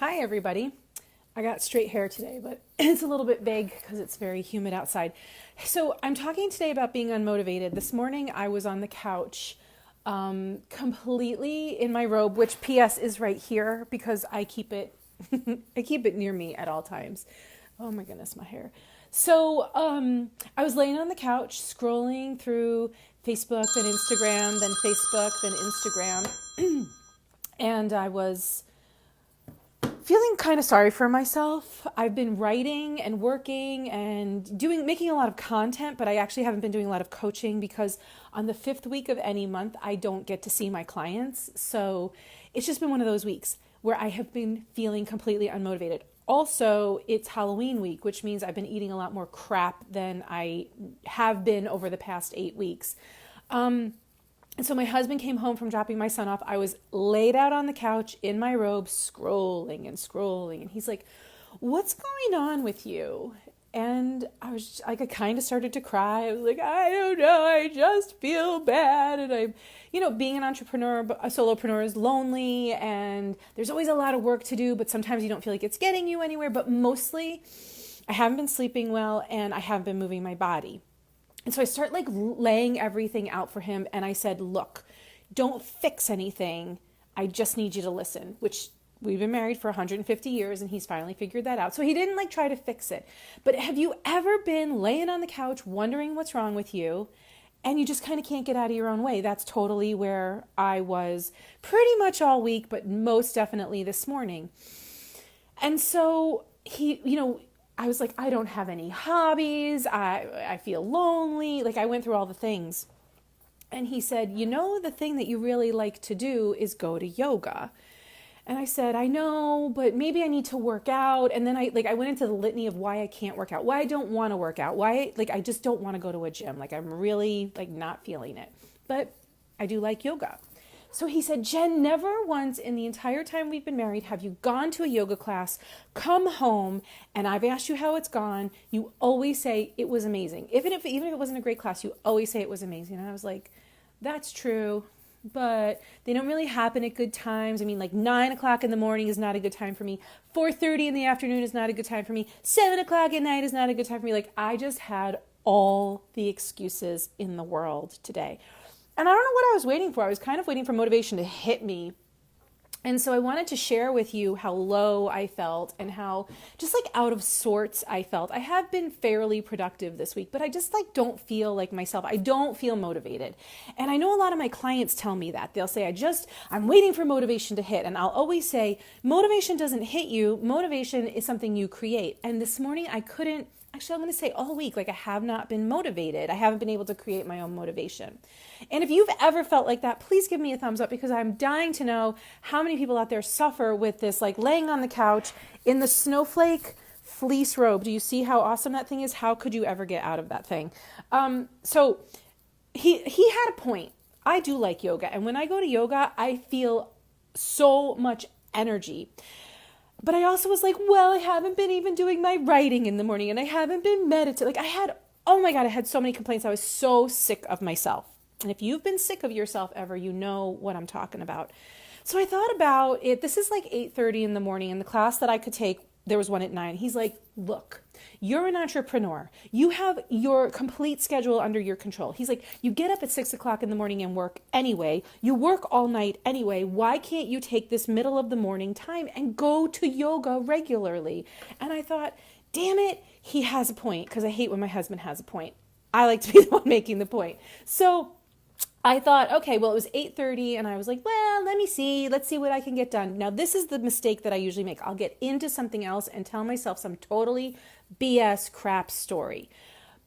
Hi, everybody. I got straight hair today, but it's a little bit vague because it's very humid outside. So, I'm talking today about being unmotivated. This morning, I was on the couch, completely in my robe, which PS is right here because I keep it, I keep it near me at all times. Oh my goodness, my hair. So, I was laying on the couch, scrolling through Facebook, then Instagram, then Facebook, then Instagram, and I was feeling kind of sorry for myself. I've been writing and working and making a lot of content, but I actually haven't been doing a lot of coaching because on the 5th week of any month, I don't get to see my clients. So it's just been one of those weeks where I have been feeling completely unmotivated. Also, it's Halloween week, which means I've been eating a lot more crap than I have been over the past 8 weeks. And so my husband came home from dropping my son off. I was laid out on the couch in my robe, scrolling and scrolling. And he's like, "What's going on with you?" And I was like, I kind of started to cry. I was like, "I don't know. I just feel bad." And being an entrepreneur, a solopreneur is lonely and there's always a lot of work to do, but sometimes you don't feel like it's getting you anywhere. But mostly I haven't been sleeping well and I haven't been moving my body. And so I start laying everything out for him. And I said, "Look, don't fix anything. I just need you to listen," which we've been married for 150 years and he's finally figured that out. So he didn't try to fix it. But have you ever been laying on the couch wondering what's wrong with you and you just kind of can't get out of your own way? That's totally where I was pretty much all week, but most definitely this morning. And so I was like, I don't have any hobbies. I feel lonely. I went through all the things. And he said, "The thing that you really like to do is go to yoga." And I said, "I know, but maybe I need to work out." And then I went into the litany of why I can't work out, why I don't want to work out, why I just don't want to go to a gym. I'm really not feeling it. But I do like yoga. So he said, "Jen, never once in the entire time we've been married have you gone to a yoga class, come home, and I've asked you how it's gone. You always say it was amazing. Even if it wasn't a great class, you always say it was amazing." And I was like, "That's true, but they don't really happen at good times. 9 o'clock in the morning is not a good time for me. 4:30 in the afternoon is not a good time for me. 7 o'clock at night is not a good time for me." I just had all the excuses in the world today. And I don't know what I was waiting for. I was kind of waiting for motivation to hit me. And so I wanted to share with you how low I felt and how just out of sorts I felt. I have been fairly productive this week, but I just don't feel like myself. I don't feel motivated. And I know a lot of my clients tell me that. They'll say, I'm waiting for motivation to hit. And I'll always say, motivation doesn't hit you. Motivation is something you create. And this morning I'm going to say all week, I have not been motivated. I haven't been able to create my own motivation. And if you've ever felt like that, please give me a thumbs up because I'm dying to know how many people out there suffer with this, laying on the couch in the snowflake fleece robe. Do you see how awesome that thing is? How could you ever get out of that thing? So he had a point. I do like yoga. And when I go to yoga, I feel so much energy. But I also was like, well, I haven't been even doing my writing in the morning and I haven't been meditating. I had so many complaints. I was so sick of myself. And if you've been sick of yourself ever, you know what I'm talking about. So I thought about it. This is 8:30 in the morning and the class that I could take, there was one at 9. He's like, "Look, you're an entrepreneur. You have your complete schedule under your control." He's like, "You get up at 6 o'clock in the morning and work anyway. You work all night anyway. Why can't you take this middle of the morning time and go to yoga regularly?" And I thought, damn it, he has a point, because I hate when my husband has a point. I like to be the one making the point. So I thought, okay, well, it was 8:30 and I was like, well, let's see what I can get done. Now, this is the mistake that I usually make. I'll get into something else and tell myself some totally BS crap story.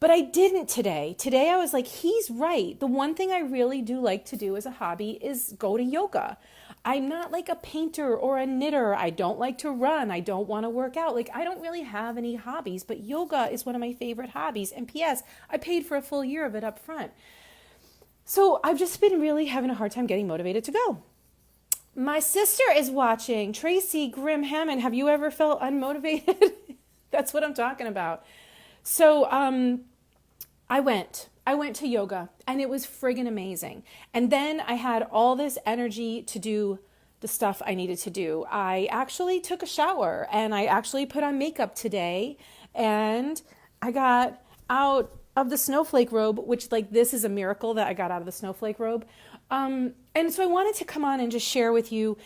But I didn't today. Today I was like, he's right. The one thing I really do like to do as a hobby is go to yoga. I'm not a painter or a knitter. I don't like to run. I don't want to work out. I don't really have any hobbies, but yoga is one of my favorite hobbies. And P.S., I paid for a full year of it up front. So I've just been really having a hard time getting motivated to go. My sister is watching. Tracy Grimm Hammond, have you ever felt unmotivated? That's what I'm talking about. So I went to yoga and it was friggin' amazing. And then I had all this energy to do the stuff I needed to do. I actually took a shower and I actually put on makeup today, and I got out of the snowflake robe, which, like, this is a miracle that I got out of the snowflake robe. And so I wanted to come on and just share with you.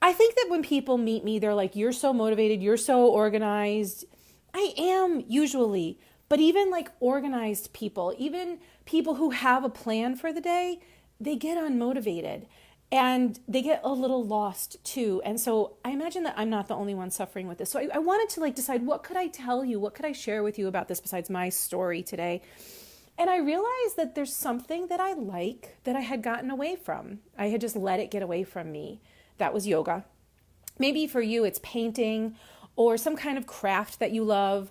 I think that when people meet me, they're like, you're so motivated, you're so organized. I am usually, but even like organized people, even people who have a plan for the day, they get unmotivated and they get a little lost too. And so I imagine that I'm not the only one suffering with this. So I wanted to like decide, what could I tell you? What could I share with you about this besides my story today? And I realized that there's something that I like that I had gotten away from. I had just let it get away from me. That was yoga. Maybe for you, it's painting or some kind of craft that you love.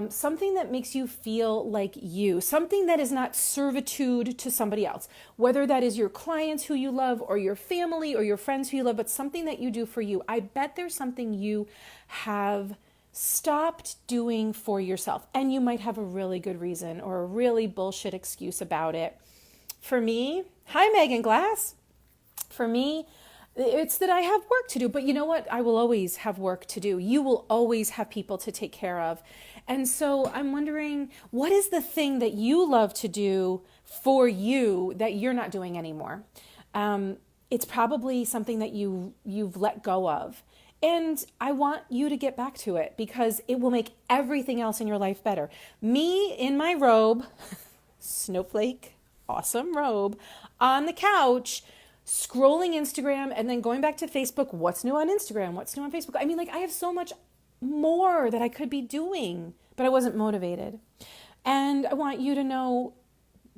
Something that makes you feel like you, something that is not servitude to somebody else, whether that is your clients who you love or your family or your friends who you love, but something that you do for you. I bet there's something you have stopped doing for yourself, and you might have a really good reason or a really bullshit excuse about it. For me, hi Megan Glass. For me, it's that I have work to do, but you know what? I will always have work to do. You will always have people to take care of. And so I'm wondering, what is the thing that you love to do for you that you're not doing anymore? It's probably something that you've let go of. And I want you to get back to it because it will make everything else in your life better. Me in my robe, snowflake, awesome robe, on the couch, scrolling Instagram and then going back to Facebook. What's new on Instagram? What's new on Facebook? I mean, like, I have so much more that I could be doing, but I wasn't motivated. And I want you to know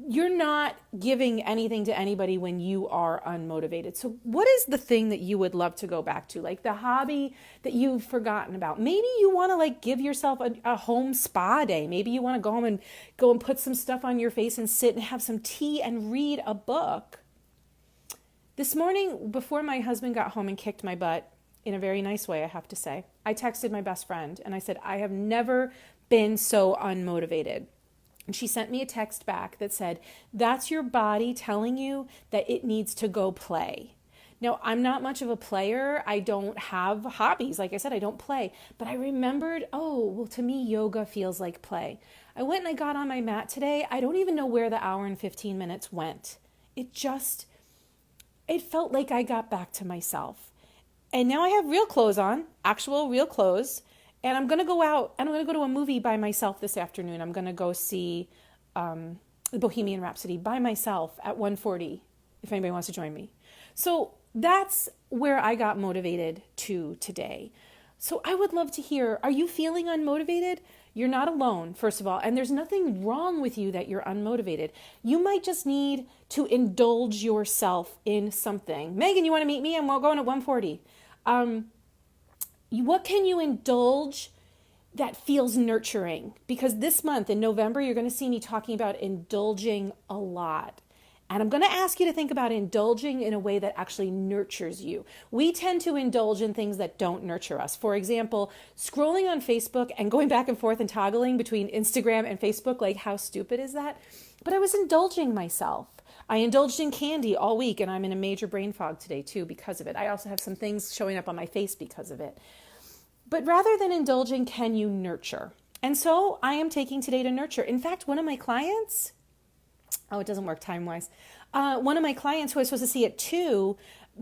you're not giving anything to anybody when you are unmotivated. So what is the thing that you would love to go back to? Like the hobby that you've forgotten about. Maybe you want to like give yourself a home spa day. Maybe you want to go home and put some stuff on your face and sit and have some tea and read a book. This morning, before my husband got home and kicked my butt, in a very nice way, I have to say, I texted my best friend and I said, I have never been so unmotivated. And she sent me a text back that said, that's your body telling you that it needs to go play. Now, I'm not much of a player. I don't have hobbies. Like I said, I don't play. But I remembered, oh, well, to me, yoga feels like play. I went and I got on my mat today. I don't even know where the hour and 15 minutes went. It felt like I got back to myself. And now I have real clothes on, actual real clothes. And I'm going to go out and I'm going to go to a movie by myself this afternoon. I'm going to go see Bohemian Rhapsody by myself at 1:40 if anybody wants to join me. So that's where I got motivated to today. So I would love to hear, are you feeling unmotivated? You're not alone, first of all, and there's nothing wrong with you that you're unmotivated. You might just need to indulge yourself in something. Megan, you want to meet me? I'm going at 1:40. What can you indulge that feels nurturing? Because this month in November, you're going to see me talking about indulging a lot. And I'm going to ask you to think about indulging in a way that actually nurtures you. We tend to indulge in things that don't nurture us. For example, scrolling on Facebook and going back and forth and toggling between Instagram and Facebook, like how stupid is that? But I was indulging myself. I indulged in candy all week and I'm in a major brain fog today too because of it. I also have some things showing up on my face because of it. But rather than indulging, can you nurture? And so I am taking today to nurture. In fact, one of my clients, it doesn't work time-wise. One of my clients who I was supposed to see at 2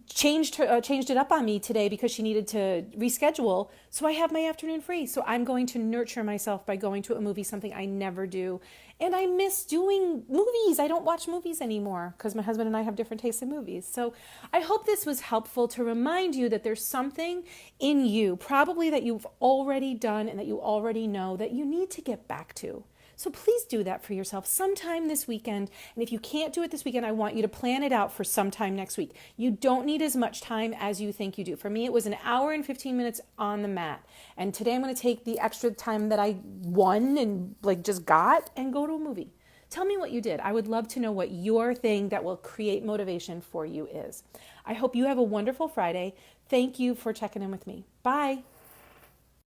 changed it up on me today because she needed to reschedule. So I have my afternoon free. So I'm going to nurture myself by going to a movie, something I never do. And I miss doing movies. I don't watch movies anymore because my husband and I have different tastes in movies. So I hope this was helpful to remind you that there's something in you, probably that you've already done and that you already know that you need to get back to. So please do that for yourself sometime this weekend. And if you can't do it this weekend, I want you to plan it out for sometime next week. You don't need as much time as you think you do. For me, it was an hour and 15 minutes on the mat. And today I'm going to take the extra time that I won and just got and go to a movie. Tell me what you did. I would love to know what your thing that will create motivation for you is. I hope you have a wonderful Friday. Thank you for checking in with me. Bye.